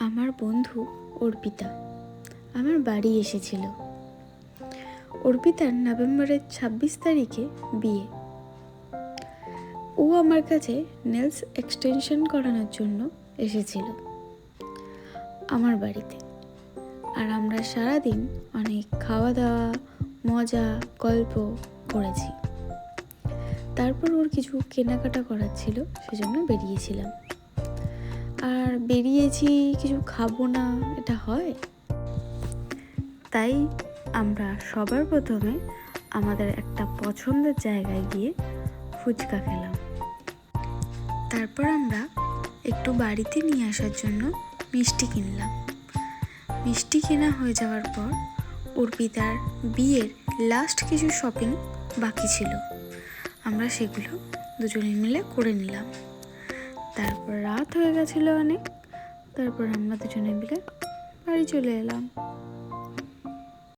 আমার বন্ধু অর্পিতা আমার বাড়ি এসেছিল। অর্পিতার নভেম্বরের 26 তারিখে বিয়ে। ও আমার কাছে নেলস এক্সটেনশন করানোর জন্য এসেছিল আমার বাড়িতে। আর আমরা সারাদিন অনেক খাওয়া দাওয়া, মজা, গল্প করেছি। তারপর ওর কিছু কেনাকাটা করার ছিল, সেজন্য বেরিয়েছিলাম। আর বেরিয়েছি, কিছু খাবো না, এটা হয়? তাই আমরা সবার প্রথমে আমাদের একটা পছন্দের জায়গায় গিয়ে ফুচকা খেলাম। তারপর আমরা একটু বাড়িতে নিয়ে আসার জন্য মিষ্টি কিনলাম। মিষ্টি কেনা হয়ে যাওয়ার পর অর্পিতার বিয়ের লাস্ট কিছু শপিং বাকি ছিল, আমরা সেগুলো দুজনে মিলে করে নিলাম। তারপর রাত হয়ে গেছিলো অনেক, তারপর আমরা দুজনে মিলে বাড়ি চলে এলাম।